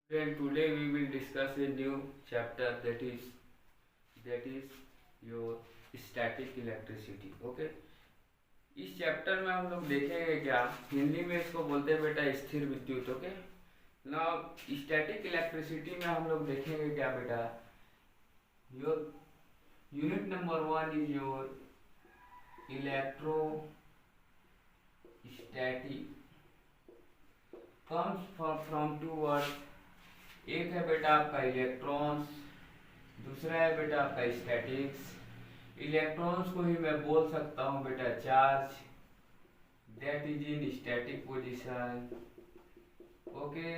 Then today we will discuss a new chapter that is your static electricity. Okay, इस chapter में हम लोग देखेंगे क्या, हिंदी में इसको बोलते हैं बेटा स्थिर विद्युत। ओके, नाउ स्टैटिक इलेक्ट्रिसिटी में हम लोग देखेंगे क्या बेटा, your unit number 1 is your electrostatic, comes from two word. एक है बेटा आपका इलेक्ट्रॉन्स, दूसरा है बेटा आपका स्टैटिक्स। इलेक्ट्रॉन्स को ही मैं बोल सकता हूँ बेटा charge, that is in static position. Okay,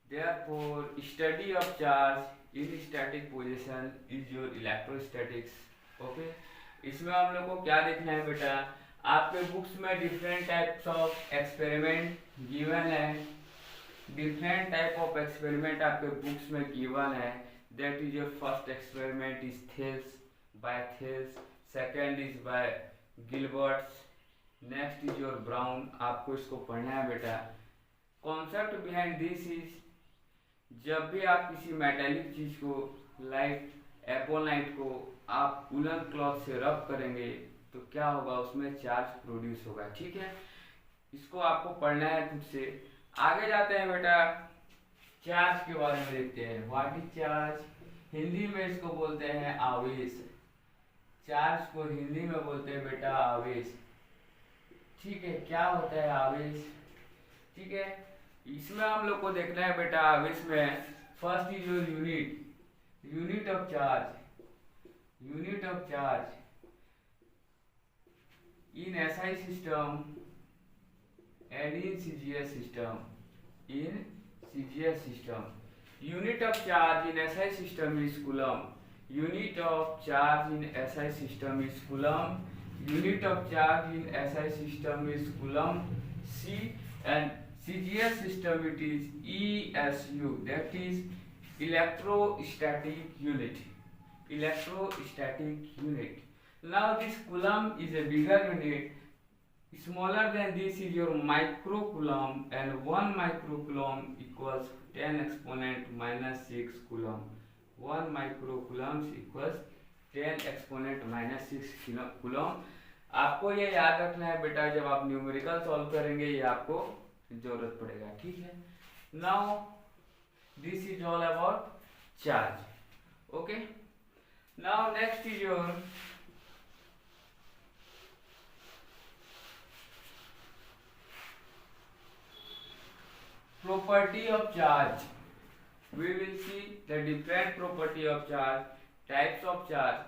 therefore study of charge in static position is your electrostatics. Okay, इसमें हम लोग को क्या देखना है बेटा, आपके बुक्स में different types of experiment given है, डिफरेंट टाइप ऑफ एक्सपेरिमेंट आपके बुक्स में गिवन है। That is your first experiment is Thales, by Thales, second is by Gilberts, next is your Brown. आपको इसको पढ़ना है बेटा। कॉन्सेप्ट बिहाइंड दिस इज, जब भी आप किसी मेटेलिक चीज को लाइक एपोलाइट को आप उलन क्लॉथ से रब करेंगे तो क्या होगा, उसमें चार्ज प्रोड्यूस होगा। ठीक है, इसको आपको पढ़ना है खुद से। आगे जाते हैं बेटा, चार्ज के बारे में देखते हैं। व्हाट इज चार्ज, हिंदी में इसको बोलते हैं आवेश। चार्ज को हिंदी में बोलते हैं बेटा आवेश। ठीक है, क्या होता है आवेश। ठीक है, इसमें हम लोग को देखना है बेटा आवेश में first is your unit of charge, unit of charge in SI system and in CGS system, in CGS system, unit of charge in SI system is coulomb, unit of charge in SI system is coulomb, unit of charge in SI system is coulomb C, and CGS system it is ESU, that is electrostatic unit, electrostatic unit. Now this coulomb is a bigger unit. Smaller than this is your microcoulomb, and 1 microcoulomb equals 10 exponent minus 6 coulomb. 1 microcoulomb equals 10 exponent minus 6 coulomb. आपको ये याद रखना है बेटा, जब आप numerical solve करेंगे ये आपको जरूरत पड़ेगा। ठीक है, now this is all about charge. Okay, now next is your property of charge. We will see the different property of charge, types of charge.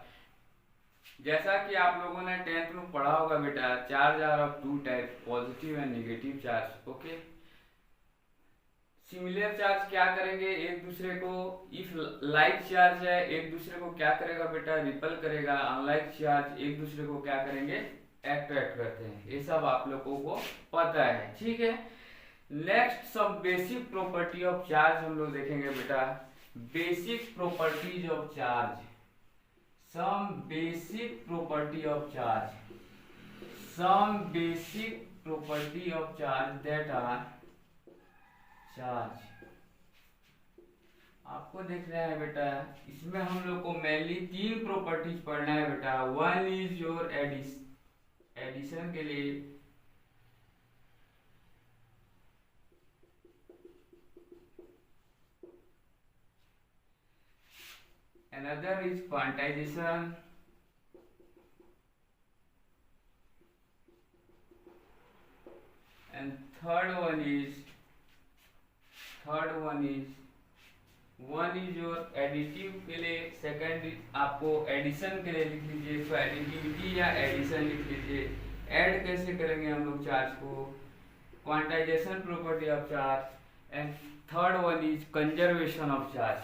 जैसा कि आप लोगों ने 10th में पढ़ा होगा बेटा, charge are of two type, positive and negative charge. Okay, similar charge क्या करेंगे एक दूसरे को, इफ लाइक चार्ज है एक दूसरे को क्या करेगा बेटा, रिपल करेगा। अनलाइक चार्ज एक दूसरे को क्या करेंगे, अट्रैक्ट करते हैं। ये सब आप लोगों को पता है। ठीक है, next some basic property of charge हम लोग देखेंगे बेटा। Basic properties of charge, some basic property of charge, some basic property of charge that are charge. आपको देखना है बेटा, इसमें हम लोग को मेनली 3 प्रॉपर्टीज पढ़ना है बेटा। वन इज योर एडिशन के लिए, another is quantization, and third one is one is your additive के लिए, सेकंड आपको एडिशन के लिए लिख लीजिए, तो एडिटिविटी या एडिशन लिख लीजिए। ऐड कैसे करेंगे हम लोग चार्ज को, quantization property of charge, and third one is conservation of charge.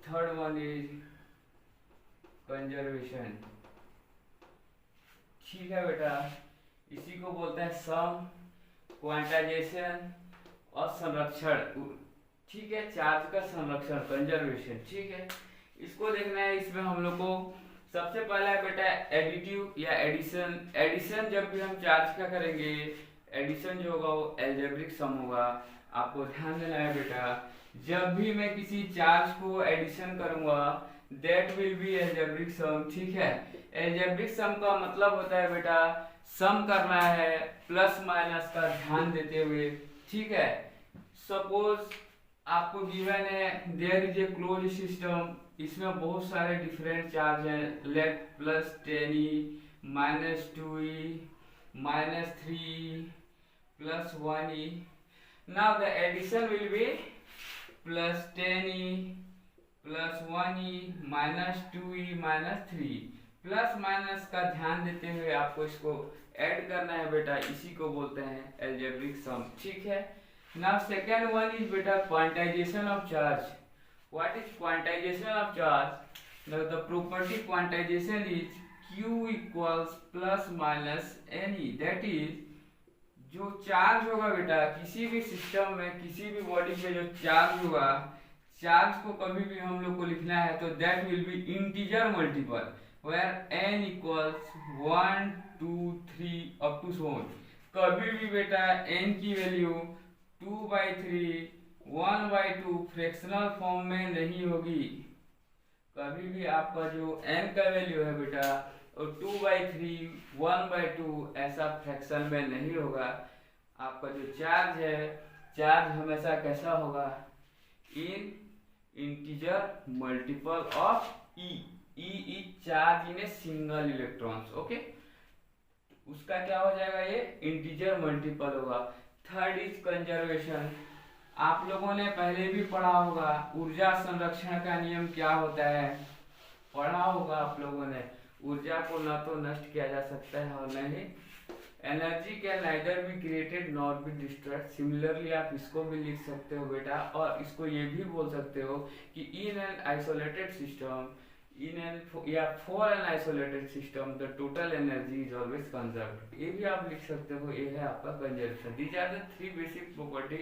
Third one is conservation. ठीक है बेटा, इसी को बोलते हैं सम, क्वांटाइजेशन और संरक्षण। ठीक है, चार्ज का संरक्षण, कंजर्वेशन। ठीक है, इसको देखना है। इसमें हम लोग को सबसे पहला है बेटा एडिटिव या एडिशन। एडिशन जब भी हम चार्ज का करेंगे, एडिशन जो होगा वो एल्जेब्रिक सम होगा। आपको ध्यान देना है बेटा, जब भी मैं किसी चार्ज को एडिशन करूंगा that will B algebraic sum, ठीक है। एल्जेब्रिक सम का मतलब होता है बेटा सम करना है प्लस माइनस का ध्यान देते हुए, ठीक है। सपोज आपको गिवन है there is a close system, इसमें बहुत सारे डिफरेंट चार्ज हैं, let plus 10e minus 2e minus 3e plus 1e। Now the addition will be plus 10e plus 1e minus 2e minus 3। Plus minus का ध्यान देते हुए आपको इसको ऐड करना है बेटा, इसी को बोलते हैं एल्जेब्रिक सम, ठीक है। नाउ सेकेंड वन इज बेटा quantization of charge. What is quantization of charge? Now the property quantization is q equals plus minus any, that is जो चार्ज होगा बेटा किसी भी सिस्टम में किसी भी बॉडी पे जो चार्ज होगा, चार्ज को कभी भी हम लोग को लिखना है तो that will be integer multiple where n equals 1 2 3 up to so on। कभी भी बेटा n की वैल्यू 2/3 1/2 फ्रैक्शनल फॉर्म में नहीं होगी। कभी भी आपका जो n का वैल्यू है बेटा और 2/3 1/2 ऐसा फ्रैक्शन में नहीं होगा। आपका जो चार्ज है, चार्ज हमेशा कैसा होगा? In integer multiple of e। e is charge in a single electrons, okay. उसका क्या हो जाएगा? ये इंटीजर मल्टीपल होगा। Third is conservation. आप लोगों ने पहले भी पढ़ा होगा ऊर्जा संरक्षण का नियम क्या होता है, पढ़ा होगा आप लोगों ने। ऊर्जा को न तो नष्ट किया जा सकता है और न ही energy can neither be created nor be destroyed. Similarly आप इसको भी लिख सकते हो बेटा, और इसको ये भी बोल सकते हो कि in an isolated system in an या for an isolated system the total energy is always conserved. ये भी आप लिख सकते हो, ये है आपका conservation. These are the 3 basic property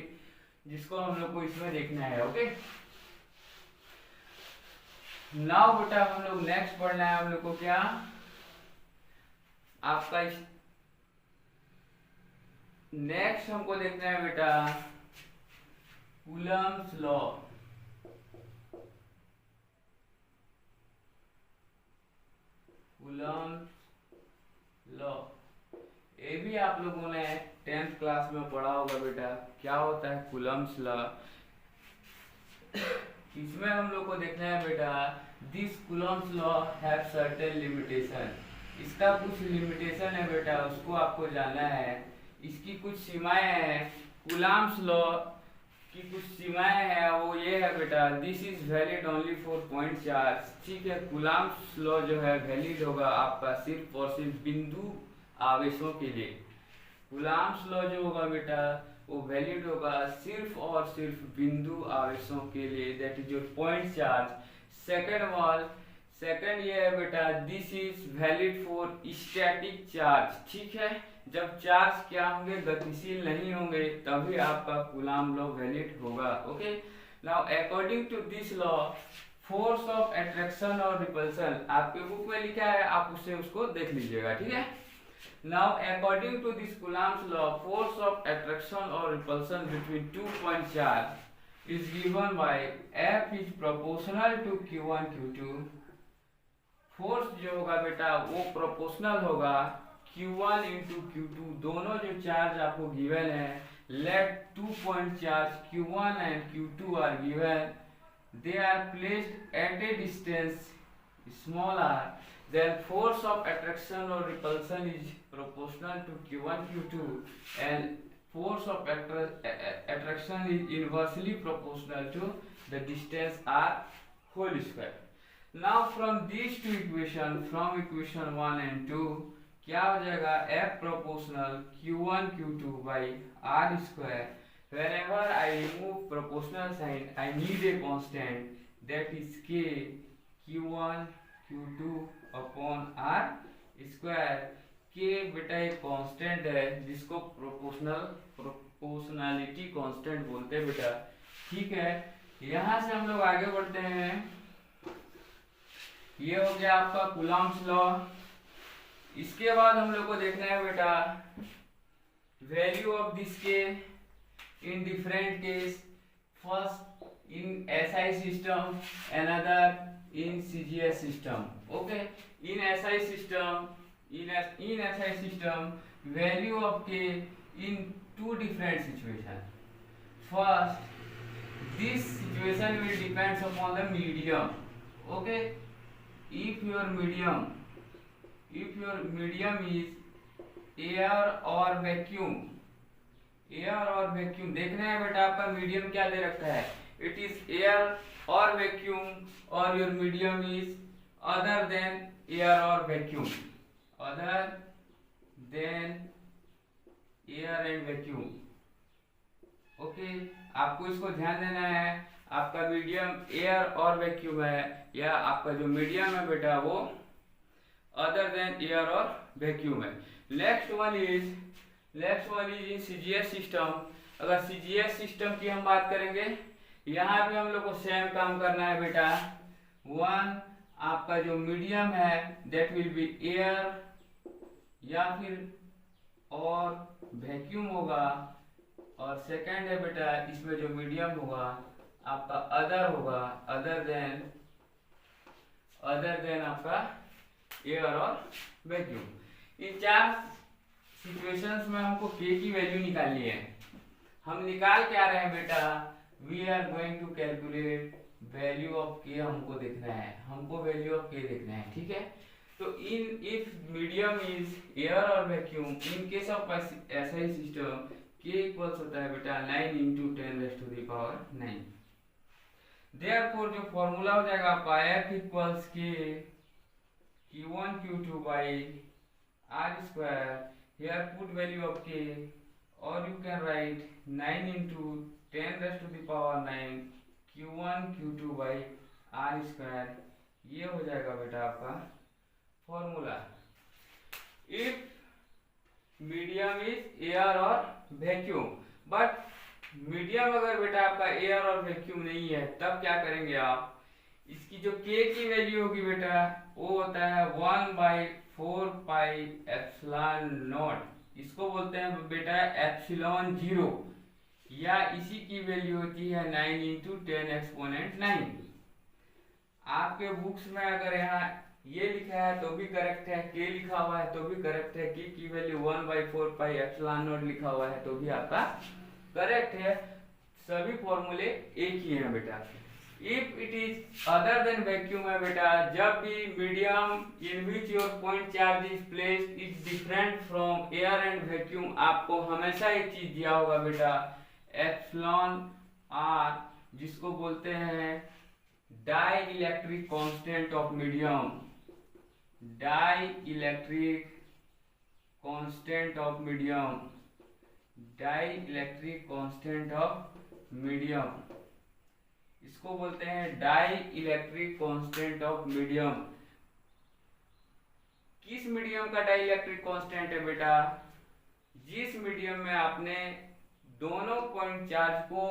जिसको हम लोग को इसमें देखना है, ओके। नाउ बेटा हम लोग नेक्स्ट पढ़ना है हम लोग को क्या, आपका नेक्स्ट हमको देखना है बेटा कूलम्ब्स लॉ। कूलम्ब्स लॉ ये भी आप लोगों ने 10th क्लास में पढ़ा होगा बेटा। क्या होता है कूलम्ब्स लॉ? इसमें हम लोग को देखना है बेटा this Coulomb's law have certain limitation. इसका कुछ लिमिटेशन है बेटा, उसको आपको जानना है। इसकी कुछ सीमाएं हैं। कूलम्ब्स लॉ की कुछ सीमाएं हैं, वो ये है बेटा this is valid only for point charge, ठीक है। कूलम्ब्स लॉ जो है वैलिड होगा आपका सिर्फ और सिर्फ बिंदु आवेशों के लिए। कूलम्ब्स लॉ जो होगा बेटा वो वैलिड होगा सिर्फ और सिर्फ बिंदु आवेशों के लिए, that is your point charge. Second ये है बेटा this is valid for static charge, ठीक है। जब चार्ज क्या होंगे? गतिशील नहीं होंगे, तभी आपका कूलम्ब लॉ वैलिड होगा, okay. Now according to this law force of attraction और रिपल्शन आपके बुक में लिखा है, आप उसको देख लीजिएगा, ठीक है। Now, according to this Coulomb's law, force of attraction or repulsion between 2 point charge is given by F is proportional to Q1 Q2। Force जो होगा बेटा वो प्रोपोर्शनल होगा Q1 into Q2, दोनों जो चार्ज आपको गिवन है। Let 2 point charge Q1 and Q2 are given, they are placed at a distance small r, then force of attraction or repulsion is proportional to Q1 Q2 and force of attraction is inversely proportional to the distance r whole square। Now from these two equations, from equation 1 and 2 क्या हो जाएगा? F proportional Q1 Q2 by r square। Whenever I remove proportional sign, I need a constant that is K Q1 Q2 upon r square. के बेटा एक constant है जिसको proportionality constant बोलते हैं बेटा, ठीक है। यहां से हम लोग आगे बढ़ते हैं। ये हो गया आपका कूलम्ब्स लॉ। इसके बाद हम लोग को देखना है बेटा वैल्यू ऑफ दिस के in different case. First in SI system, another in CGS system. Okay, in SI system, in SI system, value of k in two different situations. First, this situation will depends upon the medium. Okay, if your medium is air और vacuum, air और vacuum देखना है बेटा, आपका medium क्या दे रखा है, इट इज एयर और वैक्यूम, और your medium is other than air और vacuum, other than air and vacuum. Okay, आपको इसको ध्यान देना है, आपका मीडियम एयर और वैक्यूम है, या आपका जो मीडियम है बेटा वो अदर देन एयर और वैक्यूम है। Next one is in CGS system. अगर सीजीएस सिस्टम की हम बात करेंगे, यहाँ भी हम लोग को सेम काम करना है बेटा। वन, आपका जो मीडियम है दैट विल बी एयर या फिर और वैक्यूम होगा, और सेकंड है बेटा इसमें जो मीडियम होगा आपका अदर होगा, अदर देन आपका एयर और वैक्यूम। इन चार सिचुएशंस में हमको k की वैल्यू निकालनी है। हम निकाल क्या रहे हैं बेटा, we are going to calculate value of k, हमको देखना है, हमको वैल्यू ऑफ k देखना है, ठीक है। तो in if medium is air और vacuum, in case of SI system k equals होता है बेटा 9 × 10⁻⁹। देयरफॉर जो फॉर्मूला हो जाएगा आपका F equals k Q1 Q2 by R square, here put value of k, or you can write 9 × 10⁻⁹ Q1 Q2 by R square, ये हो जाएगा बेटा आपका formula. If medium is air और वैक्यूम, बट मीडियम अगर बेटा आपका एयर और वैक्यूम नहीं है, तब क्या करेंगे आप, इसकी जो k की वैल्यू होगी बेटा वो होता है 1/4 पाई एप्सिलॉन नॉट, इसको बोलते हैं बेटा एप्सिलॉन 0, या इसी की वैल्यू होती है 9 × 10⁻⁹। आपके बुक्स में अगर यहाँ ये लिखा है तो भी करेक्ट है, k लिखा हुआ है तो भी करेक्ट है, k की वैल्यू 1/4 पाई एप्सिलॉन नॉट लिखा हुआ है तो भी आपका करेक्ट है। सभी फॉर्मूले एक ही हैं बेटा। If it is other then vacuum है बेटा, जब भी medium in which your point charge is placed is different from air and vacuum, आपको हमेशा एक चीज दिया होगा बेटा एप्सिलॉन r, जिसको बोलते हैं dielectric constant of medium, dielectric constant of medium, dielectric constant of medium, इसको बोलते हैं dielectric constant of medium. किस मीडियम का डाई इलेक्ट्रिक कांस्टेंट है बेटा, जिस मीडियम में आपने दोनों पॉइंट चार्ज को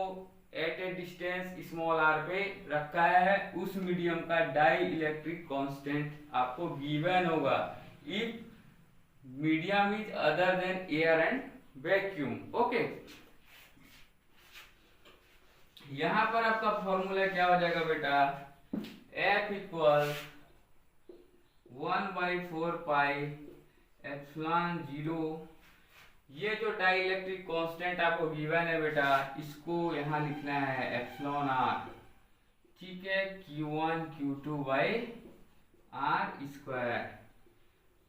at a distance small r पे रखा है, उस मीडियम का डाई इलेक्ट्रिक कांस्टेंट आपको गिवन होगा if medium is other than air and vacuum. Okay, यहां पर आपका फॉर्मूला क्या हो जाएगा बेटा, F इक्वल 1/4 पाई एप्सिलॉन 0, ये जो डाई इलेक्ट्रिक कांस्टेंट आपको गिवन है बेटा, इसको यहाँ लिखना है एप्सिलॉन r, ठीक है, Q1 Q2 by R square।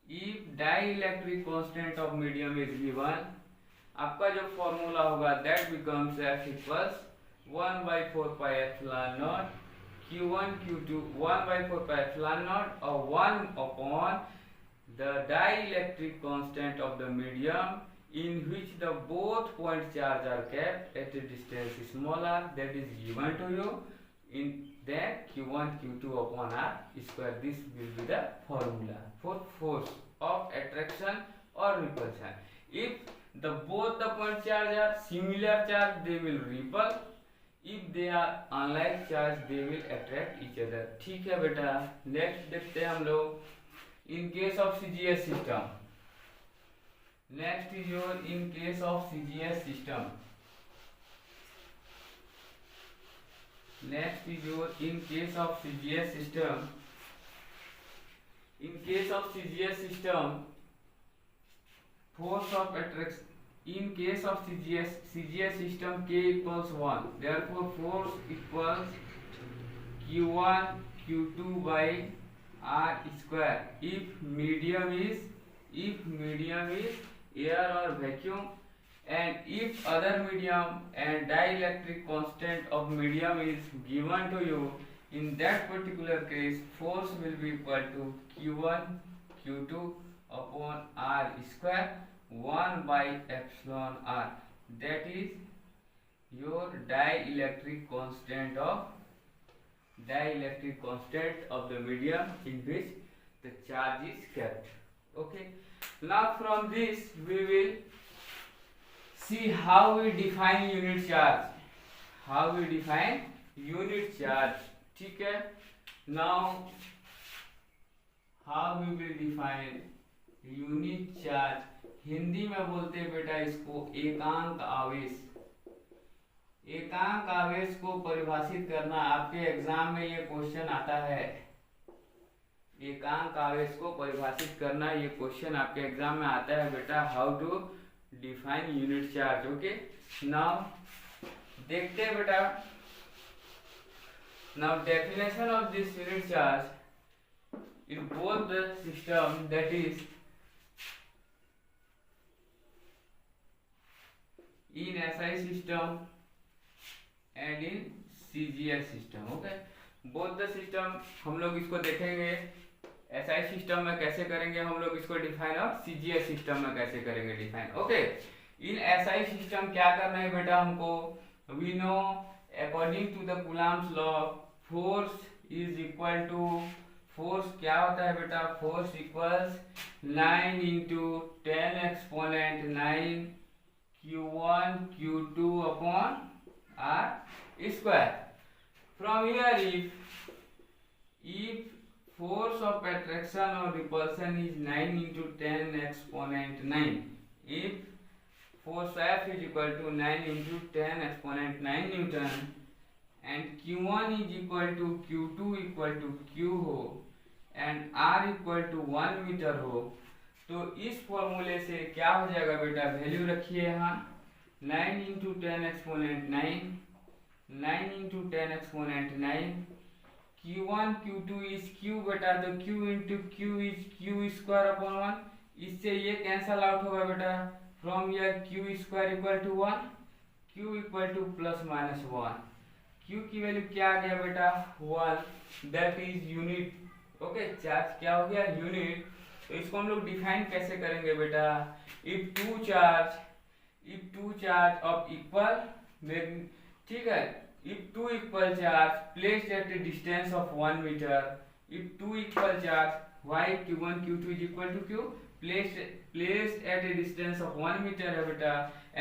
If dielectric constant of medium is given, आपका जो फॉर्मूला होगा that becomes F equals 1/4 pi epsilon naught Q1 Q2 1/4 pi epsilon naught और 1/, the dielectric constant of the medium in which the both point charge are kept at a distance smaller, that is given to you in that Q1 Q2 upon R square. This will be the formula for force of attraction or repulsion. If the both the point charge are similar charge, they will repel. If they are unlike charge, they will attract each other. ठीक है बेटा, next देखते हैं हम लोग in case of CGS system. Next is your in case of CGS system. Next is your in case of CGS system. In case of CGS system, force of attraction. In case of CGS system, K equals 1. Therefore, force equals Q1 Q2 by R square. If medium is air or vacuum, and if other medium and dielectric constant of medium is given to you, in that particular case force will be equal to Q1 Q2 upon R square 1 by epsilon R. That is your dielectric constant of the medium in which the charge is kept. Okay, now from this we will see how we define unit charge. ठीक है. Now how we will define unit charge. Hindi में बोलते हैं बेटा इसको एकांक आवेश. एकांक आवेश को परिभाषित करना आपके एग्जाम में ये क्वेश्चन आता है. एकांक आवेश को परिभाषित करना ये क्वेश्चन आपके एग्जाम में आता है बेटा. How to define unit charge. Okay, now देखते हैं बेटा. Now definition of this unit charge in both the system, that is in SI system and in CGS system. Okay, both the system हम लोग इसको देखेंगे. SI सिस्टम में कैसे करेंगे हम लोग इसको डिफाइन, और CGS सिस्टम में कैसे करेंगे define. Okay, in SI system क्या करना है बेटा हमको. We know according to the Coulomb's law force is equal to, force क्या होता है बेटा, force equals 9 into 10 exponent 9 Q1 Q2 upon R square. From here, if force of attraction or repulsion is 9 into 10 exponent 9, if force F is equal to 9 into 10 exponent 9 Newton, and Q1 is equal to Q2 equal to Q हो, and R equal to 1 metre हो, तो इस फॉर्मूले से क्या हो जाएगा बेटा. वैल्यू रखिए यहाँ 9 into 10 exponent 9, 9 into 10 exponent 9. Q1 Q2 is Q बेटा, तो Q into Q is Q square upon 1. इससे ये कैंसल आउट होगा बेटा. From here Q square equal to 1, Q equal to plus minus 1. Q की वैल्यू क्या आ गया बेटा 1. That is unit. Okay, charge क्या हो गया यूनिट. तो इसको हम लोग डिफाइन कैसे करेंगे बेटा. If two charge of equal, ठीक है, if two equal charge placed at a distance of 1 metre, if two equal charge why Q1 Q2 is equal to Q placed at a distance of 1 meter है बेटा,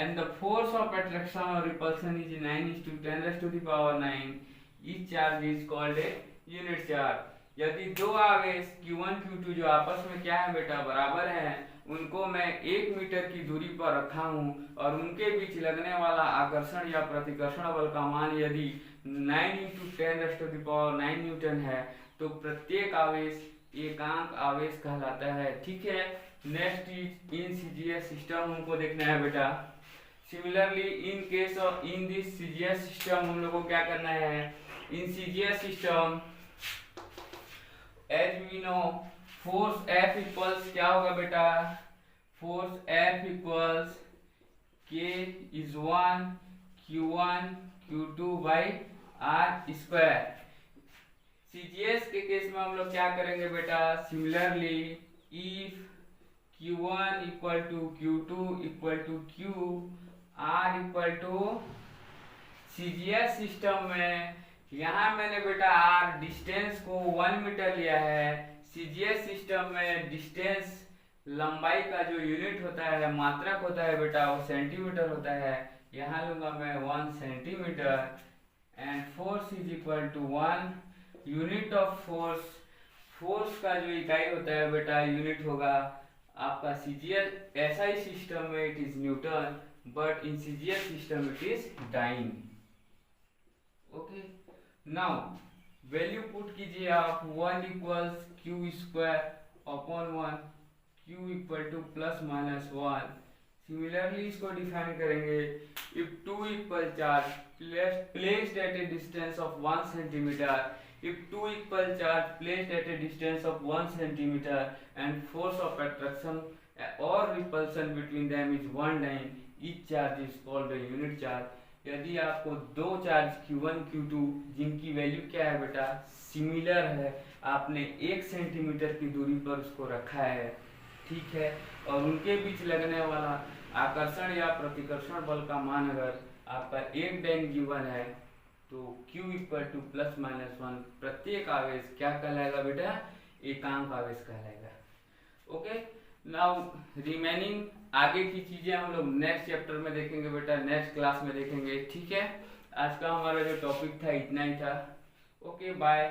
and the force of attraction or repulsion is 9 is to 10 raised to the power 9. each charge is called a unit charge. यदि दो आवेश Q1 Q2 जो आपस में क्या है बेटा बराबर हैं, उनको मैं 1 मीटर की दूरी पर रखा हूं, और उनके बीच लगने वाला आकर्षण या प्रतिकर्षण बल का मान यदि 9 into 10 raised to the power 9 Newton है, तो प्रत्येक आवेश एकांक आवेश कहलाता है. ठीक है. Next is in CGS system हमको देखना है बेटा. Similarly in case of in this CGS system हम लोग को क्या करना है. इन CGS system as we know force F equals क्या होगा बेटा, force F equals K is 1 Q1 Q2 by R square. CGS के केस में हम लोग क्या करेंगे बेटा. Similarly if Q1 equal to Q2 equal to Q, R equal to CGS system में यहाँ मैंने बेटा R डिस्टेंस को 1 मीटर लिया है. CGS सिस्टम में डिस्टेंस लंबाई का जो यूनिट होता है, मात्रक होता है बेटा, वो सेंटीमीटर होता है. यहाँ लूंगा मैं 1 centimetre. And force is equal to 1 unit of force. Force का जो इकाई होता है बेटा यूनिट होगा आपका CGS. SI सिस्टम में it is newton, but in CGS system it is dyne. Okay, now value put कीजिए आप 1 equals Q square upon 1, Q equal to plus minus 1। Similarly इसको डिफाइन करेंगे, if 2 equal charge placed at a distance of 1 centimetre, if 2 equal charge placed at a distance of 1 centimeter and force of attraction or repulsion between them is 1 dyne, each charge is called a unit charge। यदि आपको दो charge Q1 Q2 जिनकी value क्या है बेटा similar है, आपने 1 centimetre की दूरी पर उसको रखा है, ठीक है, और उनके बीच लगने वाला आकर्षण या प्रतिकर्षण बल का मान अगर आपका 1 डाइन गिवन है तो Q equal to plus minus 1, प्रत्येक आवेश क्या कहलाएगा बेटा, एकांक आवेश कहलाएगा। ओके, नाउ रिमेनिंग आगे की चीजें हम लोग नेक्स्ट चैप्टर में देखेंगे बेटा, नेक्स्ट क्लास में देखेंगे, ठीक है। आज का हमारा जो टॉपिक था इतना ही था। Okay bye.